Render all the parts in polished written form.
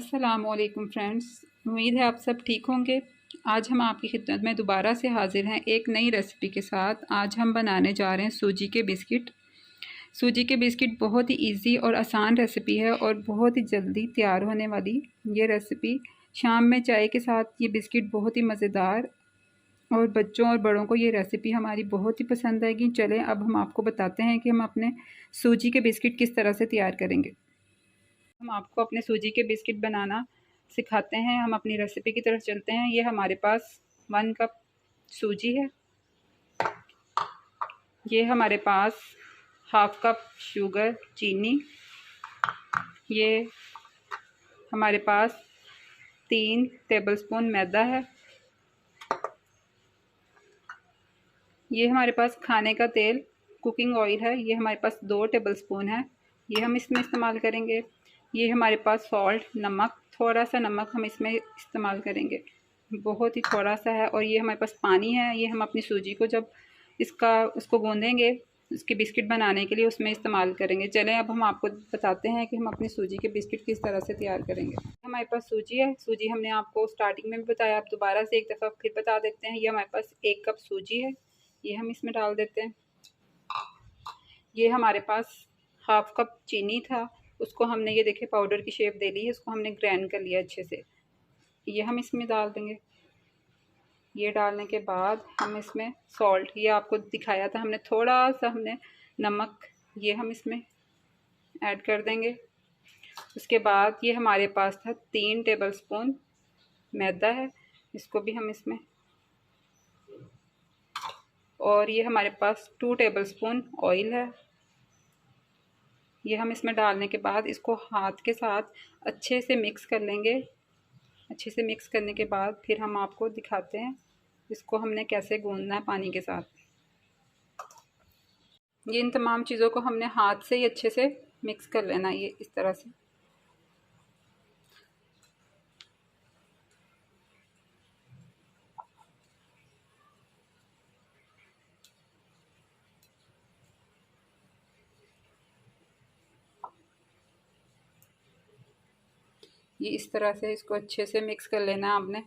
अस्सलामुअलैकुम फ्रेंड्स, उम्मीद है आप सब ठीक होंगे। आज हम आपकी खिदमत में दोबारा से हाजिर हैं एक नई रेसिपी के साथ। आज हम बनाने जा रहे हैं सूजी के बिस्किट। सूजी के बिस्किट बहुत ही इजी और आसान रेसिपी है और बहुत ही जल्दी तैयार होने वाली ये रेसिपी। शाम में चाय के साथ ये बिस्किट बहुत ही मज़ेदार और बच्चों और बड़ों को ये रेसिपी हमारी बहुत ही पसंद आएगी। चलें अब हम आपको बताते हैं कि हम अपने सूजी के बिस्किट किस तरह से तैयार करेंगे। हम आपको अपने सूजी के बिस्किट बनाना सिखाते हैं। हम अपनी रेसिपी की तरफ चलते हैं। ये हमारे पास 1 कप सूजी है। ये हमारे पास 1/2 कप शुगर चीनी। ये हमारे पास 3 टेबलस्पून मैदा है। ये हमारे पास खाने का तेल कुकिंग ऑयल है। ये हमारे पास 2 टेबलस्पून है। ये हम इसमें इस्तेमाल करेंगे। ये हमारे पास सॉल्ट नमक, थोड़ा सा नमक हम इसमें इस्तेमाल करेंगे, बहुत ही थोड़ा सा है। और ये हमारे पास पानी है। ये हम अपनी सूजी को जब उसको गूँधेंगे उसके बिस्किट बनाने के लिए उसमें इस्तेमाल करेंगे। चलें अब हम आपको बताते हैं कि हम अपनी सूजी के बिस्किट किस तरह से तैयार करेंगे। हमारे पास सूजी है। सूजी हमने आपको स्टार्टिंग में भी बताया, आप दोबारा से एक दफ़ा फिर बता देते हैं। ये हमारे पास 1 कप सूजी है। ये हम इसमें डाल देते हैं। ये हमारे पास 1/2 कप चीनी था, उसको हमने ये देखिए पाउडर की शेप दे ली है, इसको हमने ग्राइंड कर लिया अच्छे से। ये हम इसमें डाल देंगे। ये डालने के बाद हम इसमें सॉल्ट, ये आपको दिखाया था हमने, थोड़ा सा हमने नमक, ये हम इसमें ऐड कर देंगे। उसके बाद ये हमारे पास था 3 टेबलस्पून मैदा है, इसको भी हम इसमें, और ये हमारे पास 2 टेबलस्पून ऑयल है। ये हम इसमें डालने के बाद इसको हाथ के साथ अच्छे से मिक्स कर लेंगे। अच्छे से मिक्स करने के बाद फिर हम आपको दिखाते हैं इसको हमने कैसे गूंदना है पानी के साथ। ये इन तमाम चीज़ों को हमने हाथ से ही अच्छे से मिक्स कर लेना है, ये इस तरह से। ये इस तरह से इसको अच्छे से मिक्स कर लेना है आपने।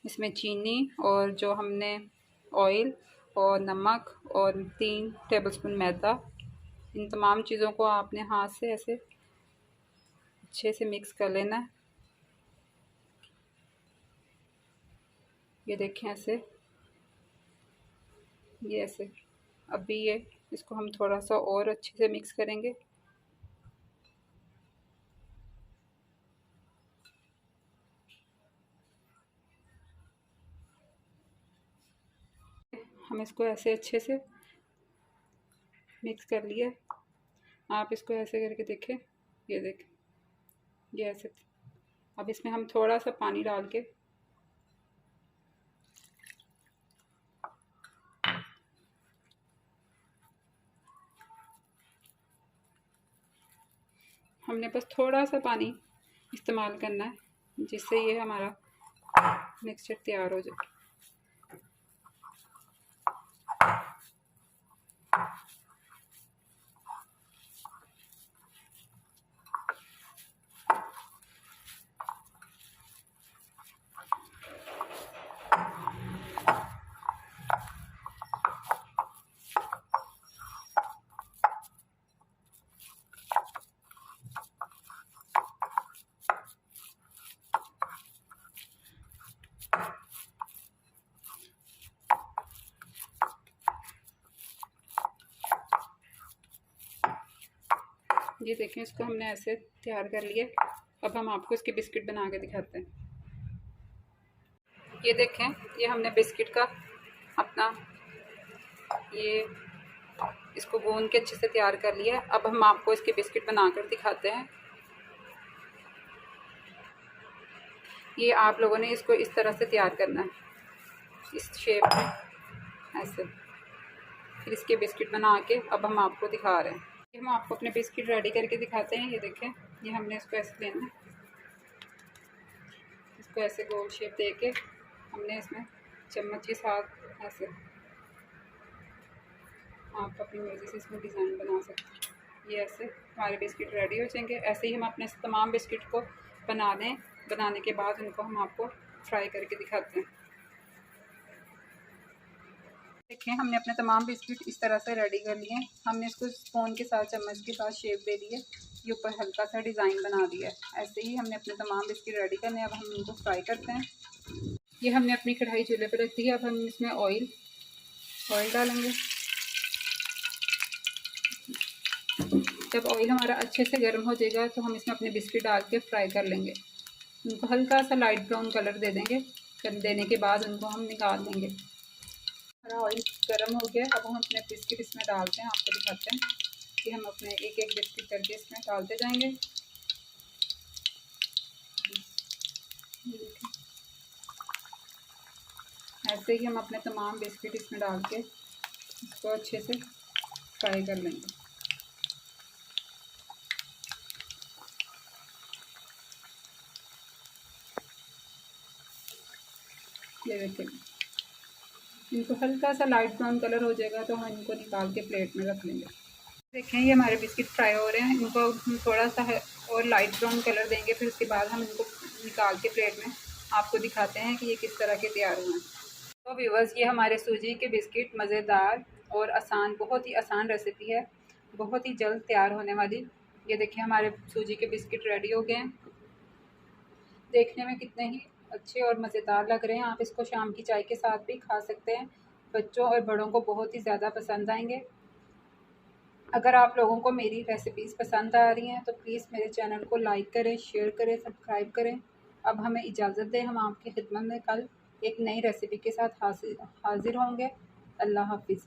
इसमें चीनी और जो हमने ऑयल और नमक और 3 टेबलस्पून मैदा, इन तमाम चीज़ों को आपने हाथ से ऐसे अच्छे से मिक्स कर लेना है। ये देखें ऐसे, ये ऐसे। अभी ये इसको हम थोड़ा सा और अच्छे से मिक्स करेंगे। हम इसको ऐसे अच्छे से मिक्स कर लिया। आप इसको ऐसे करके देखें, ये देखें, ये ऐसे। अब इसमें हम थोड़ा सा पानी डाल के हमने बस थोड़ा सा पानी इस्तेमाल करना है जिससे ये हमारा मिक्सचर तैयार हो जाए। ये देखें, इसको हमने ऐसे तैयार कर लिया। अब हम आपको इसके बिस्किट बना के दिखाते हैं। ये देखें, ये हमने बिस्किट का अपना ये इसको गूंद के अच्छे से तैयार कर लिया। अब हम आपको इसके बिस्किट बनाकर दिखाते हैं। ये आप लोगों ने इसको इस तरह से तैयार करना है, इस शेप में ऐसे। फिर इसके बिस्किट बना के अब हम आपको दिखा रहे हैं। हम आपको अपने बिस्किट रेडी करके दिखाते हैं। ये देखें, ये हमने इसको ऐसे लेना है, इसको ऐसे गोल शेप दे के हमने इसमें चम्मच के साथ ऐसे, आप अपनी मर्ज़ी से इसमें डिज़ाइन बना सकते हैं। ये ऐसे हमारे बिस्किट रेडी हो जाएंगे। ऐसे ही हम अपने तमाम बिस्किट को बना दें। बनाने के बाद उनको हम आपको फ्राई करके दिखाते हैं। देखिए हमने अपने तमाम बिस्किट इस तरह से रेडी कर लिए। हमने इसको स्पून के साथ, चम्मच के साथ शेप दे दी है। ये ऊपर हल्का सा डिज़ाइन बना दिया है। ऐसे ही हमने अपने तमाम बिस्किट रेडी करने। अब हम इनको फ्राई करते हैं। ये हमने अपनी कढ़ाई चूल्हे पर रख दी है। अब हम इसमें ऑयल डालेंगे। जब ऑयल हमारा अच्छे से गर्म हो जाएगा तो हम इसमें अपने बिस्किट डाल के फ्राई कर लेंगे। उनको हल्का सा लाइट ब्राउन कलर दे देंगे। देने के बाद उनको हम निकाल देंगे। हमारा ऑयल गर्म हो गया। अब हम अपने बिस्किट इसमें डालते हैं। आपको दिखाते हैं कि हम अपने एक एक बिस्किट करके इसमें डालते जाएंगे। ऐसे ही हम अपने तमाम बिस्किट इसमें डाल के इसको अच्छे से फ्राई कर लेंगे। ये देखिए इनको हल्का सा लाइट ब्राउन कलर हो जाएगा तो हम इनको निकाल के प्लेट में रख लेंगे। देखें ये हमारे बिस्किट फ्राई हो रहे हैं। इनको हम थोड़ा सा और लाइट ब्राउन कलर देंगे। फिर उसके बाद हम इनको निकाल के प्लेट में आपको दिखाते हैं कि ये किस तरह के तैयार हुए हैं। तो व्यूअर्स ये हमारे सूजी के बिस्किट मज़ेदार और आसान, बहुत ही आसान रेसिपी है, बहुत ही जल्द तैयार होने वाली। ये देखिए हमारे सूजी के बिस्किट रेडी हो गए हैं। देखने में कितने ही अच्छे और मज़ेदार लग रहे हैं। आप इसको शाम की चाय के साथ भी खा सकते हैं। बच्चों और बड़ों को बहुत ही ज़्यादा पसंद आएंगे। अगर आप लोगों को मेरी रेसिपीज़ पसंद आ रही हैं तो प्लीज़ मेरे चैनल को लाइक करें, शेयर करें, सब्सक्राइब करें। अब हमें इजाज़त दें। हम आपकी खिदमत में कल एक नई रेसिपी के साथ हाजिर होंगे। अल्लाह हाफिज़।